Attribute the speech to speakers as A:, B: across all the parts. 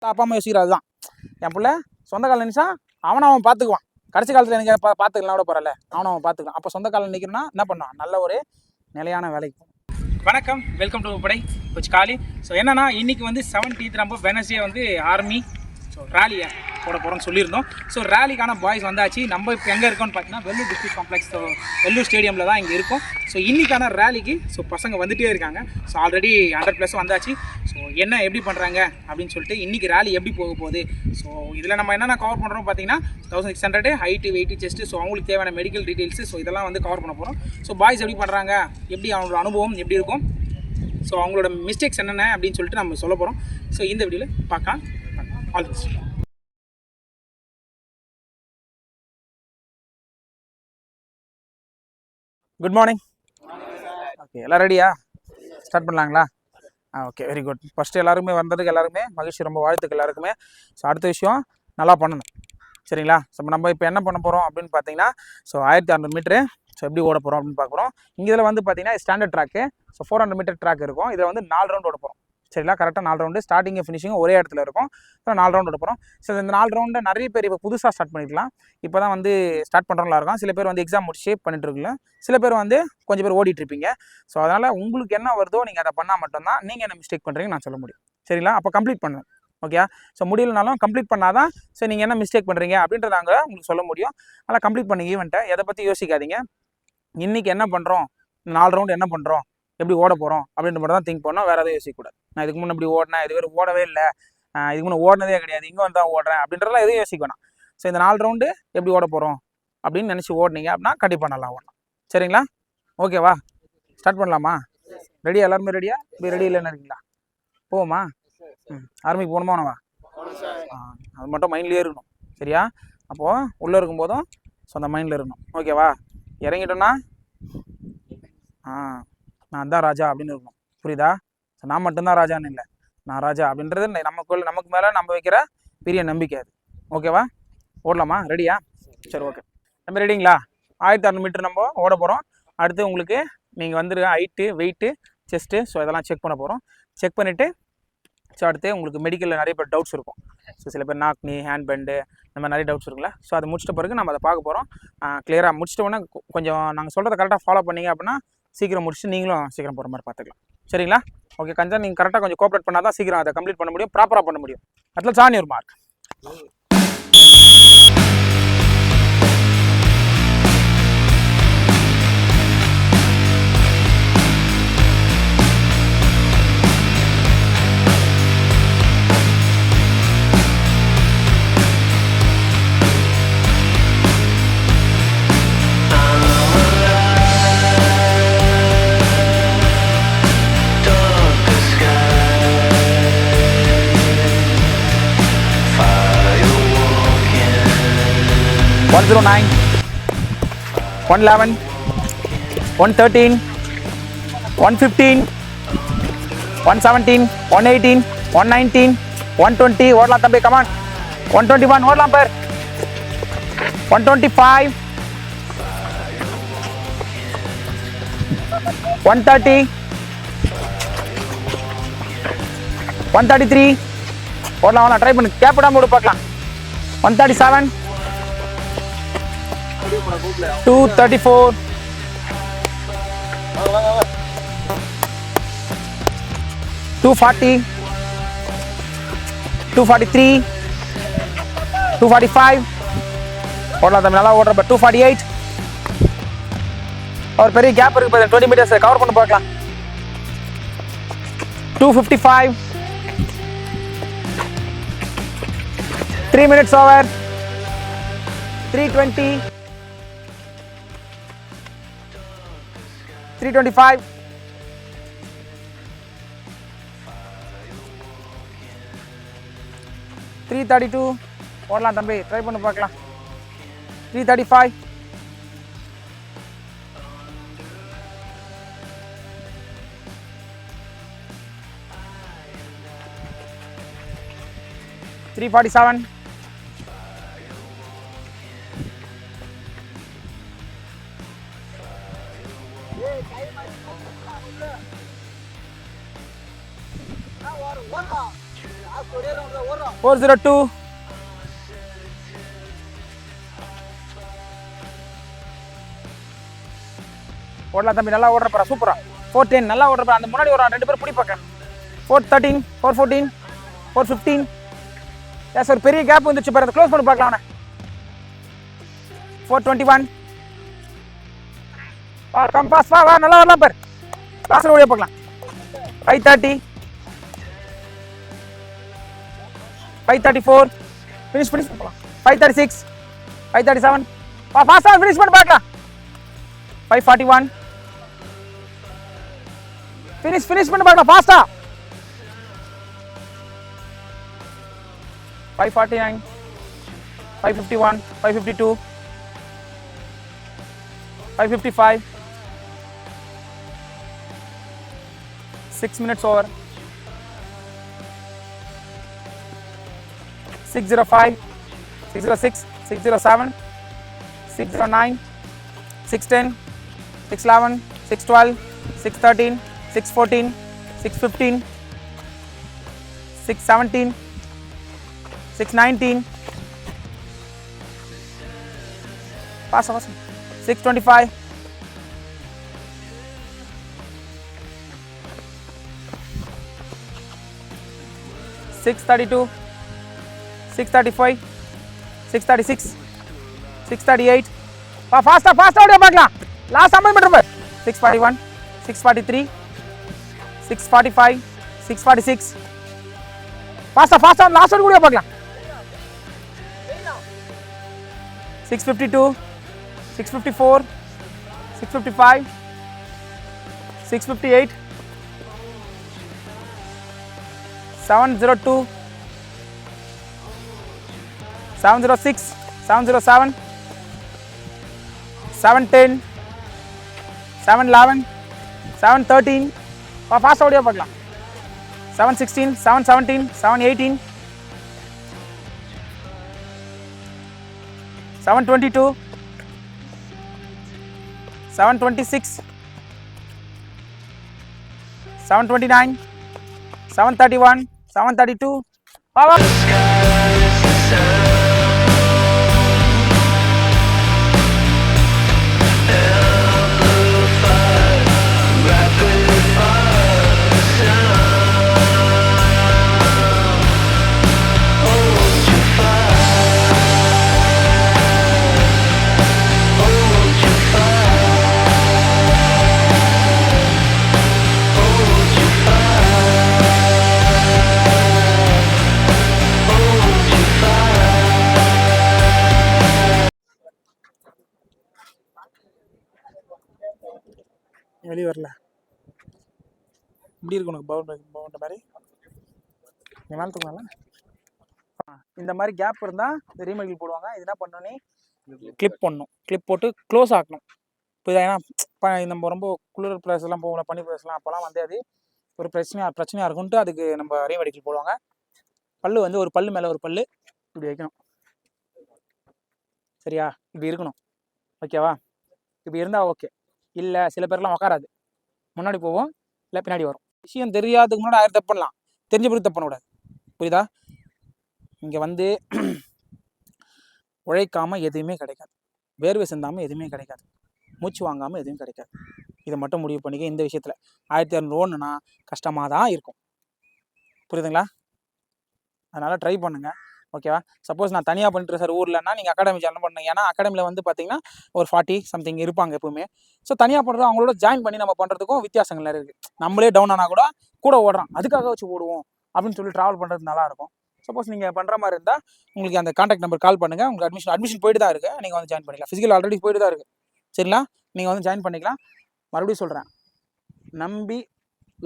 A: அப்பா அம்மா யோசிக்கிறது தான். என் பிள்ளை சொந்த காலில் நினைச்சா அவன் பார்த்துக்குவான். கடைசி காலத்தில் எனக்கு பார்த்துக்கலாம் கூட பரவாயில்ல, அவன் பார்த்துக்கலாம். அப்போ சொந்த காலில் நிற்கணும்னா என்ன பண்ணுவான்? நல்ல ஒரு நிலையான வேலைக்கு. வணக்கம், வெல்கம் டு படை கொஞ்சம் காலி. ஸோ என்னன்னா இன்னைக்கு வந்து 17th நம்ம வெனஸ்டே வந்து ஆர்மி ரேலியை போட போகிறோம்னு சொல்லியிருந்தோம். ஸோ ரேலிக்கான பாய்ஸ் வந்தாச்சு. நம்ம இப்போ எங்கே இருக்கோம்னு பார்த்தீங்கன்னா வெல்லூர் டிஸ்ட்ரிக்ட் காம்ப்ளெக்ஸ், வெல்லூர் ஸ்டேடியமில் தான் இங்கே இருக்கும். ஸோ இன்றைக்கான ரேலிக்கு பசங்க வந்துகிட்டே இருக்காங்க. ஸோ ஆல்ரெடி 100+ வந்தாச்சு. ஸோ என்ன எப்படி பண்ணுறாங்க அப்படின்னு சொல்லிட்டு இன்றைக்கி ரேலி எப்படி போக போகுது. ஸோ இதில் நம்ம என்னென்ன கவர் பண்ணுறோம் பார்த்தீங்கன்னா 1600 ஹைட்டு வெயிட்டு செஸ்ட்டு, ஸோ அவங்களுக்கு தேவையான மெடிக்கல் டீட்டெயில்ஸு, ஸோ இதெல்லாம் வந்து கவர் பண்ண போகிறோம். ஸோ பாய்ஸ் எப்படி பண்ணுறாங்க, எப்படி அவங்களோட அனுபவம் எப்படி இருக்கும், ஸோ அவங்களோட மிஸ்டேக்ஸ் என்னென்ன அப்படின்னு சொல்லிட்டு நம்ம சொல்ல போகிறோம். ஸோ இந்த வீடியோவில் பார்க்கலாம். All the best. Good morning. Okay, எல்லாம் ரெடியா? ஸ்டார்ட் பண்ணலாங்களா? Okay, very good. ஃபஸ்ட்டு எல்லாருமே வந்ததுக்கு எல்லாருமே மகிழ்ச்சி, ரொம்ப வாழ்த்துக்கு எல்லாருக்குமே. ஸோ அடுத்த விஷயம் நல்லா பண்ணணும், சரிங்களா? ஸோ நம்ம இப்போ என்ன பண்ண போகிறோம் அப்படின்னு பார்த்தீங்கன்னா 1600 மீட்ரு ஸோ எப்படி ஓட போகிறோம் அப்படின்னு பார்க்குறோம். இங்கே இதில் வந்து பார்த்தீங்கன்னா standard track, so 400 metre track இருக்கும். இதில் வந்து 4 ரவுண்ட் ஓட போகிறோம், சரிங்களா? கரெக்டாக 4 ரவுண்டு, ஸ்டார்டிங்கும் ஃபினிஷிங்கும் ஒரே இடத்துல இருக்கும். ஸோ 4 ரவுண்ட் ஓட போகிறோம். ஸோ இந்த 4 ரவுண்டு நிறைய பேர் இப்போ புதுசாக ஸ்டார்ட் பண்ணிக்கலாம். இப்போ தான் வந்து ஸ்டார்ட் பண்ணுறவங்களா இருக்கும். சில பேர் வந்து எக்ஸாம் முடிச்சு பண்ணிட்டு இருக்குல்ல, சில பேர் வந்து கொஞ்சம் பேர் ஓடிட்டுருப்பீங்க. ஸோ அதனால் உங்களுக்கு என்ன வருதோ நீங்கள் அதை பண்ணால் மட்டும்தான் நீங்கள் என்ன மிஸ்டேக் பண்ணுறீங்கன்னு நான் சொல்ல முடியும், சரிங்களா? அப்போ கம்ப்ளீட் பண்ணுங்க, ஓகே? ஸோ முடியலனாலும் கம்ப்ளீட் பண்ணால் தான் சரி நீங்கள் என்ன மிஸ்டேக் பண்ணுறீங்க அப்படின்றத நாங்கள் உங்களுக்கு சொல்ல முடியும். அதனால் கம்ப்ளீட் பண்ணுங்க ஈவெண்ட்டை. எதை பற்றி யோசிக்காதீங்க. இன்றைக்கி என்ன பண்ணுறோம், 4 ரவுண்டு என்ன பண்ணுறோம், எப்படி ஓட போகிறோம் அப்படின்ற மட்டும் தான் திங்க் பண்ணோம். வேறு எதுவும் யோசிக்கக்கூடாது. நான் இதுக்கு முன்னே இப்படி ஓடினேன், இது வேறு ஓடவே இல்லை, இதுக்கு முன்னே ஓடினதே கிடையாது, இங்கே வந்து தான் ஓடுறேன் அப்படின்றதெல்லாம் எதுவும் யோசிக்க வேணாம். ஸோ இந்த 4 ரவுண்டு எப்படி ஓட போகிறோம் அப்படின்னு நினச்சி ஓடினீங்க அப்படின்னா கண்டிப்பாக நல்லா ஓடலாம், சரிங்களா? ஓகேவா? ஸ்டார்ட் பண்ணலாமா? ரெடியா? எல்லாருமே ரெடியா? இப்படி ரெடி இல்லைன்னு இருக்கீங்களா? போவோமா? ஆர்மிக்கு போகணுமா வேணவா? அது மட்டும் மைண்ட்லேயே இருக்கணும், சரியா? அப்போது உள்ளே இருக்கும்போதும் ஸோ அந்த மைண்டில் இருக்கணும், ஓகேவா? இறங்கிட்டோன்னா நான் தான் ராஜா அப்படின்னு இருக்கணும், புரியுதா? ஸோ நான் மட்டும்தான் ராஜான்னு இல்லை, நான் ராஜா அப்படின்றது நமக்கு மேலே நம்ம வைக்கிற பெரிய நம்பிக்கை அது, ஓகேவா? ஓடலாமா? ரெடியா? சரி, ஓகே. நம்ம ரெடிங்களா? 1600 மீட்டர் நம்ம ஓட போகிறோம். அடுத்து உங்களுக்கு நீங்கள் வந்துருக்க ஹைட்டு வெயிட்டு செஸ்ட்டு, ஸோ இதெல்லாம் செக் பண்ண போகிறோம். செக் பண்ணிவிட்டு ஸோ அடுத்து உங்களுக்கு மெடிக்கலில் நிறைய பேர் டவுட்ஸ் இருக்கும். ஸோ சில பேர் நாக்னி, ஹேண்ட் பெண்டு, இந்த மாதிரி நிறைய டவுட்ஸ் இருக்குல்ல. ஸோ அதை முடிச்சிட்ட பிறகு நம்ம அதை பார்க்க போகிறோம். கிளியராக முடிச்சிட்டோன்னா கொஞ்சம் நாங்கள் சொல்கிறத கரெக்டாக ஃபாலோ பண்ணிங்க அப்படின்னா சீக்கிரம் முடிச்சுட்டு நீங்களும் சீக்கிரம் போகிற மாதிரி பார்த்துக்கலாம், சரிங்களா? ஓகே, கொஞ்சம் நீங்கள் கரெக்டாக கொஞ்சம் கோஆப்ரேட் பண்ணால் தான் சீக்கிரம் அதை கம்ப்ளீட் பண்ண முடியும், ப்ராப்பராக பண்ண முடியும். அதில் சாணி ஒரு மார்க். One 109, 111, 113, 115, 117, 118, 119, 120. ஓடலாம் தம்பி, கமான். 121 ஓடலாம் பேர். 125, 130, 133. ஓடலாம், ட்ரை பண்ணு, கேப் விடாம ஓடு பார்க்கலாம். 137, 234, 240, 243, 245. ஓடலாம் தம்பி, நல்லா ஓடுற. 248. ஒரு பெரிய கேப் இருக்கு, 20 மீட்டர்ஸ் கவர் பண்ணி பார்க்கலாம். 255, 3 minutes over. 320, 325, 332. ஓடலாம் தம்பி, ட்ரை பண்ணி பார்க்கலாம். 335, 347, 348. 402. ஓடலாம் தம்பி, நல்லா ஓடுறப்பா, சூப்பரா. 410 நல்லா ஓடுறப்பா. அந்த முன்னாடி ஒரு 2 பேர் பிடிப்பாக்க. 413, 414, 415. எஸ், ஒரு பெரிய கேப் வந்துச்சு பாரு, க்ளோஸ் பண்ணி பார்க்கலாம் அவனை. 421. கம் பாஸ், வா நல்லா வரலாம் பாரு. பாஸ் ஓடியா பார்க்கலாம். 530, 534. ஃபினிஷ் பண்ணலாம். 536, 537. ஃபாஸ்டா ஃபினிஷ் பண்ணி பார்க்கலாம். 541. ஃபினிஷ் பண்ணி பார்க்கலாம் ஃபாஸ்டா. 549, 551, 552, 555. 6 minutes over. 605, 606, 607, 609, 610, 611, 612, 613, 614, 615, 617, 619. Fast. 625. 632, 635, 636, 638. ஃபாஸ்டா ஓடியா பார்க்கலாம். லாஸ்ட் 50 மீட்டர் பார். 641, 643, 645, 646. ஃபாஸ்டா லாஸ்ட் ஓடி ஓடியா பார்க்கலாம். 652, 654, 655, 658, 702, 706, 707, 710, 711, 713. ஃபாஸ்ட் ஓடியா பார்க்கலாம். 716, 717, 718, 722, 726, 729, 731, 732. வெளியே வரல, இப்படி இருக்கு உனக்கு பவுண்ட் மாதிரி. மேலே தூங்கல. இந்த மாதிரி கேப் இருந்தால் இந்த ரீமெடில் போடுவாங்க. இது என்ன பண்ணணும், கிளிப் பண்ணணும். கிளிப் போட்டு க்ளோஸ் ஆக்கணும். இப்போ ஏன்னா நம்ம ரொம்ப குளிர் பிளேஸ்லாம் போகல, பனி பிளேஸ்லாம், அப்போலாம் வந்து அது ஒரு பிரச்சனையாக இருக்குன்ட்டு அதுக்கு நம்ம ரீமெடிக்கல் போடுவாங்க. பல்லு வந்து ஒரு பல்லு மேலே ஒரு பல்லு இப்படி வைக்கணும். சரியா, இப்படி இருக்கணும். ஓகேவா, இப்படி இருந்தால் ஓகே. இல்லை சில பேர்லாம் உட்காராது, முன்னாடி போவோம் இல்லை பின்னாடி வரும். விஷயம் தெரியாததுக்கு முன்னாடி 1000 தப்பு பண்ணலாம், தெரிஞ்ச பிறகு தப்பு பண்ணக்கூடாது. புரியுதா? இங்கே வந்து உழைக்காமல் எதுவுமே கிடைக்காது, வேர்வை சிந்தாமல் எதுவுமே கிடைக்காது, மூச்சு வாங்காமல் எதுவும் கிடைக்காது. இதை மட்டும் முடிவு பண்ணிக்க. இந்த விஷயத்தில் 1200 ஓடுனா கஷ்டமாக தான் இருக்கும். புரியுதுங்களா? அதனால் ட்ரை பண்ணுங்கள். ஓகேவா? சப்போஸ் நான் தனியாக பண்ணிட்டு சார் ஊர்லன்னா நீங்கள் அகாடமி ஜாயின் பண்ணுங்க. ஏன்னா அகாடமியில் வந்து பார்த்தீங்கன்னா ஒரு 40 சம்திங் இருப்பாங்க எப்பவுமே. ஸோ தனியாக பண்ணுறது அவங்களோட ஜாயின் பண்ணி நம்ம பண்ணுறதுக்கும் வித்தியாசங்கள் நிறைய இருக்குது. நம்மளே டவுன் ஆனால் கூட ஓடுறோம், அதுக்காக வச்சு ஓடுவோம் அப்படின்னு சொல்லி ட்ராவல் பண்ணுறது நல்லாயிருக்கும். சப்போஸ் நீங்கள் பண்ணுற மாதிரி இருந்தால் உங்களுக்கு அந்த கான்டாக்ட் நம்பர் கால் பண்ணுங்கள். உங்களுக்கு அட்மிஷன் போய்ட்டு தான் இருக்குது, நீங்கள் வந்து ஜாயின் பண்ணிக்கலாம். ஃபிசிக்கல் ஆல்ரெடி போய்ட்டு தான் இருக்குது. சரிங்களா? நீங்கள் வந்து ஜாயின் பண்ணிக்கலாம். மறுபடியும் சொல்கிறேன், நம்பி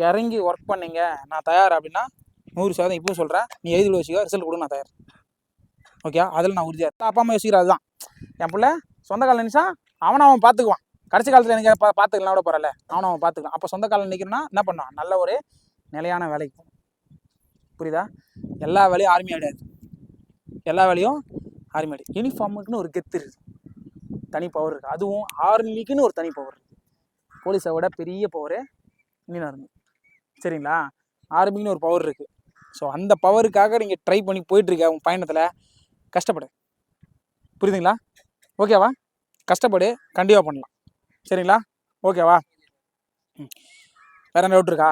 A: இறங்கி ஒர்க் பண்ணிங்க. நான் தயார் அப்படின்னா 100% இப்பவும் சொல்கிறேன், நீ எழுதி வச்சுக்க, ரிசல்ட் கொடுங்க, நான் தயார். ஓகே, அதில் நான் உறுதியாக இருக்கேன். அப்பா அம்மா யோசிக்கிறது அதுதான். என் பிள்ளை சொந்த காலில் நினைச்சா அவன் பார்த்துக்குவான். கடைசி காலத்தில் எனக்கு பார்த்துக்கலாம் கூட பரவாயில்ல, அவன் பார்த்துக்கலாம். அப்போ சொந்த காலில் நிற்கணும்னா என்ன பண்ணுவான், நல்ல ஒரு நிலையான வேலைக்கு போகணும். புரியுதா? எல்லா வேலையும் ஆர்மி ஆகிடாது, எல்லா வேலையும் ஆர்மி ஆகிடு. யூனிஃபார்முக்குன்னு ஒரு கெத்து இருக்குது, தனி பவர் இருக்குது. அதுவும் ஆர்மிக்குன்னு ஒரு தனி பவர் இருக்குது. போலீஸை விட பெரிய பவரு இன்னும் இருக்குது. சரிங்களா? ஆர்மிக்குன்னு ஒரு பவர் இருக்குது. ஸோ அந்த பவருக்காக நீங்கள் ட்ரை பண்ணி போயிட்டுருக்க உங்கள் பயணத்தில் கஷ்டப்படு. புரியுதுங்களா? ஓகேவா? கஷ்டப்படு, கண்டிப்பாக பண்ணலாம். சரிங்களா? ஓகேவா? வேறு என்ன டவுட் இருக்கா?